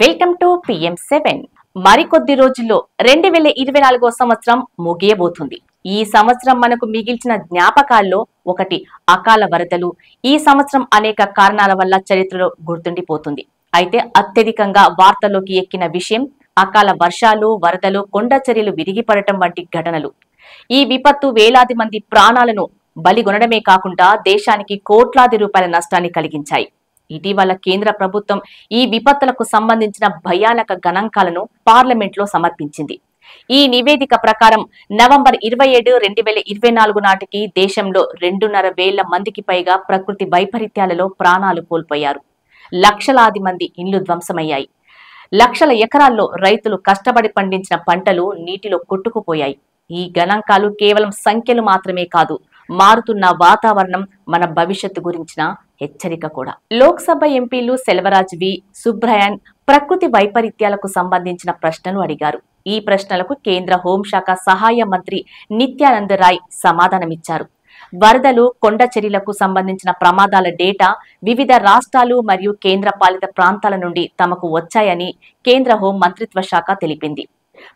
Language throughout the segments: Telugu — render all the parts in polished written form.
Welcome to PM7. మరికొద్ది రోజుల్లో 2024 సంవత్సరం ముగియబోతుంది. ఈ సంవత్సరం మనకు మిగిల్చిన జ్ఞాపకాల్లో ఒకటి అకాల వరదలు. ఈ సంవత్సరం అనేక కారణాల వల్ల చరిత్రలో గుర్తుండిపోతుంది. అయితే అత్యధికంగా వార్తల్లోకి ఎక్కిన విషయం అకాల వర్షాలు, వరదలు, కొండ చర్యలు విరిగిపడటం వంటి ఘటనలు. ఈ విపత్తు వేలాది మంది ప్రాణాలను బలిగొనడమే కాకుండా దేశానికి కోట్లాది రూపాయల నష్టాన్ని కలిగించాయి. ఇటీవల కేంద్ర ప్రభుత్వం ఈ విపత్తులకు సంబంధించిన భయానక గణాంకాలను పార్లమెంట్లో సమర్పించింది. ఈ నివేదిక ప్రకారం నవంబర్ 27, 2024 నాటికి దేశంలో 2.5 వేల మందికి పైగా ప్రకృతి వైపరీత్యాలలో ప్రాణాలు కోల్పోయారు. లక్షలాది మంది ఇండ్లు ధ్వంసమయ్యాయి. లక్షల ఎకరాల్లో రైతులు కష్టపడి పండించిన పంటలు నీటిలో కొట్టుకుపోయాయి. ఈ గణాంకాలు కేవలం సంఖ్యలు మాత్రమే కాదు, మారుతున్న వాతావరణం, మన భవిష్యత్తు గురించిన హెచ్చరిక కూడా. లోక్సభ ఎంపీలు సెల్వరాజ్ వి. సుబ్రయాన్ ప్రకృతి వైపరీత్యాలకు సంబంధించిన ప్రశ్నలు అడిగారు. ఈ ప్రశ్నలకు కేంద్ర హోంశాఖ సహాయ మంత్రి నిత్యానంద్ రాయ్ సమాధానమిచ్చారు. వరదలు, కొండ చర్యలకు సంబంధించిన ప్రమాదాల డేటా వివిధ రాష్ట్రాలు మరియు కేంద్ర పాలిత ప్రాంతాల నుండి తమకు వచ్చాయని కేంద్ర హోం మంత్రిత్వ శాఖ తెలిపింది.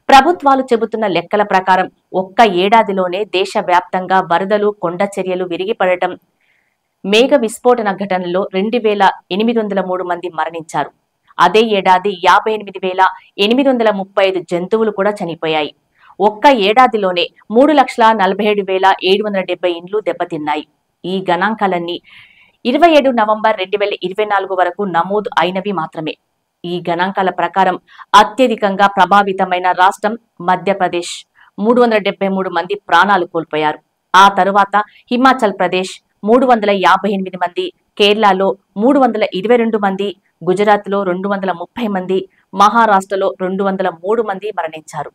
ప్రభుత్వాలు చెబుతున్న లెక్కల ప్రకారం ఒక్క ఏడాదిలోనే దేశవ్యాప్తంగా వరదలు, కొండ చర్యలు విరిగిపడటం, మేఘ విస్ఫోటన ఘటనలో 2,803 మంది మరణించారు. అదే ఏడాది 58,835 జంతువులు కూడా చనిపోయాయి. ఒక్క ఏడాదిలోనే 3,47,770 ఇండ్లు దెబ్బతిన్నాయి. ఈ గణాంకాలన్నీ 27 నవంబర్ 2024 వరకు నమోదు అయినవి మాత్రమే. ఈ గణాంకాల ప్రకారం అత్యధికంగా ప్రభావితమైన రాష్ట్రం మధ్యప్రదేశ్, 373 మంది ప్రాణాలు కోల్పోయారు. ఆ తరువాత హిమాచల్ ప్రదేశ్ 358 మంది, కేరళలో 322 మంది, గుజరాత్లో 230 మంది, మహారాష్ట్రలో 203 మంది మరణించారు.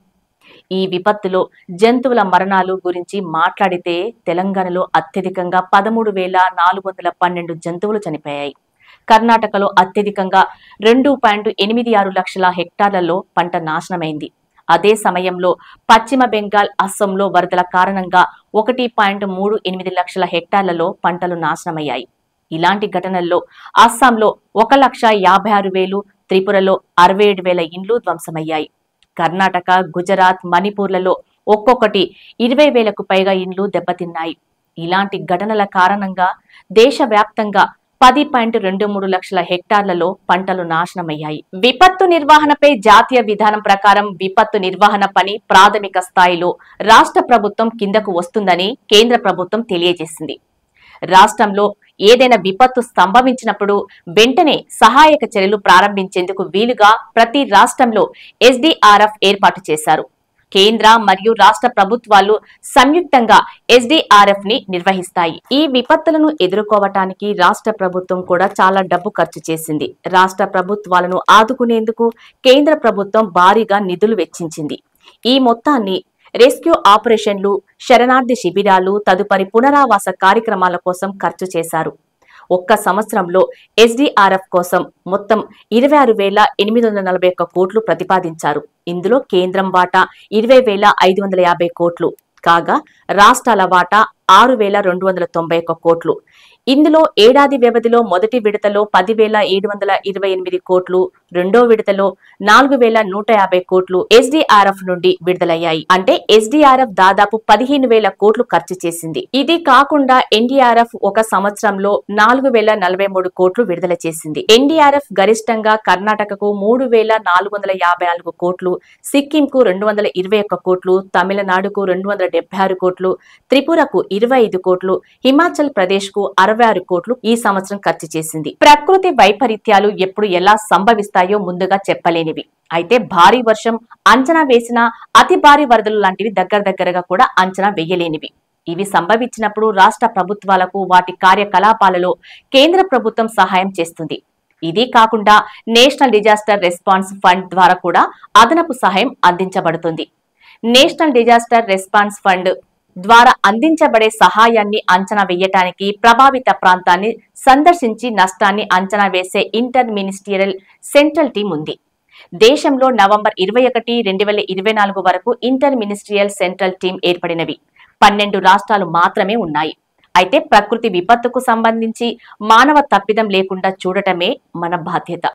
ఈ విపత్తులో జంతువుల మరణాలు గురించి మాట్లాడితే తెలంగాణలో అత్యధికంగా 13,412 జంతువులు చనిపోయాయి. కర్ణాటకలో అత్యధికంగా 2.86 లక్షల హెక్టార్లలో పంట నాశనమైంది. అదే సమయంలో పశ్చిమ బెంగాల్, అస్సాంలో వరదల కారణంగా 1.38 లక్షల హెక్టార్లలో పంటలు నాశనమయ్యాయి. ఇలాంటి ఘటనల్లో అస్సాంలో 1,56,000, త్రిపురలో 67,000 ఇండ్లు ధ్వంసమయ్యాయి. కర్ణాటక, గుజరాత్, మణిపూర్లలో ఒక్కొక్కటి 20,000కు పైగా ఇండ్లు దెబ్బతిన్నాయి. ఇలాంటి ఘటనల కారణంగా దేశవ్యాప్తంగా 10.23 లక్షల హెక్టార్లలో పంటలు నాశనమయ్యాయి. విపత్తు నిర్వహణపై జాతీయ విధానం ప్రకారం విపత్తు నిర్వహణ పని ప్రాథమిక స్థాయిలో రాష్ట్ర ప్రభుత్వం కిందకు వస్తుందని కేంద్ర ప్రభుత్వం తెలియజేసింది. రాష్ట్రంలో ఏదైనా విపత్తు సంభవించినప్పుడు వెంటనే సహాయక చర్యలు ప్రారంభించేందుకు వీలుగా ప్రతి రాష్ట్రంలో SDRF ఏర్పాటు చేశారు. కేంద్ర మరియు రాష్ట్ర ప్రభుత్వాలు సంయుక్తంగా SDRF ని నిర్వహిస్తాయి. ఈ విపత్తులను ఎదుర్కోవటానికి రాష్ట్ర ప్రభుత్వం కూడా చాలా డబ్బు ఖర్చు చేసింది. రాష్ట్ర ప్రభుత్వాలను ఆదుకునేందుకు కేంద్ర ప్రభుత్వం భారీగా నిధులు వెచ్చించింది. ఈ మొత్తాన్ని రెస్క్యూ ఆపరేషన్లు, శరణార్థి శిబిరాలు, తదుపరి పునరావాస కార్యక్రమాల కోసం ఖర్చు చేశారు. ఒక్క సంవత్సరంలో SDRF కోసం మొత్తం 26,841 కోట్లు ప్రతిపాదించారు. ఇందులో కేంద్రం వాటా 20,550 కోట్లు కాగా రాష్ట్రాల వాటా 6,291 కోట్లు. ఇందులో ఏడాది వ్యవధిలో మొదటి విడతలో 10,728 కోట్లు, రెండో విడతలో 4,150 కోట్లు SDRF నుండి విడుదలయ్యాయి. అంటే SDRF దాదాపు 15,000 కోట్లు ఖర్చు చేసింది. ఇది కాకుండా NDRF ఒక సంవత్సరంలో 4,043 కోట్లు విడుదల చేసింది. NDRF గరిష్టంగా కర్ణాటకకు 3,454 కోట్లు, సిక్కింకు 221 కోట్లు, తమిళనాడుకు 276 కోట్లు, త్రిపురకు 25 కోట్లు, హిమాచల్ ప్రదేశ్ కు 66 కోట్లు ఈ సంవత్సరం ఖర్చు చేసింది. ప్రకృతి వైపరీత్యాలు ఎప్పుడు ఎలా సంభవిస్తాయో ముందుగా చెప్పలేనివి. అయితే భారీ వర్షం అంచనా వేసిన అతి భారీ వరదలు లాంటివి దగ్గరగా కూడా అంచనా వేయలేనివి. ఇవి సంభవించినప్పుడు రాష్ట్ర ప్రభుత్వాలకు వాటి కార్యకలాపాలలో కేంద్ర ప్రభుత్వం సహాయం చేస్తుంది. ఇది కాకుండా నేషనల్ డిజాస్టర్ రెస్పాన్స్ ఫండ్ ద్వారా కూడా అదనపు సహాయం అందించబడుతుంది. నేషనల్ డిజాస్టర్ రెస్పాన్స్ ఫండ్ ద్వారా అందించబడే సహాయాన్ని అంచనా వేయటానికి ప్రభావిత ప్రాంతాన్ని సందర్శించి నష్టాన్ని అంచనా వేసే ఇంటర్ మినిస్టీరియల్ సెంట్రల్ టీం ఉంది. దేశంలో నవంబర్ 21, 2024 వరకు ఇంటర్ మినిస్ట్రియల్ సెంట్రల్ టీం ఏర్పడినవి 12 రాష్ట్రాలు మాత్రమే ఉన్నాయి. అయితే ప్రకృతి విపత్తుకు సంబంధించి మానవ తప్పిదం లేకుండా చూడటమే మన బాధ్యత.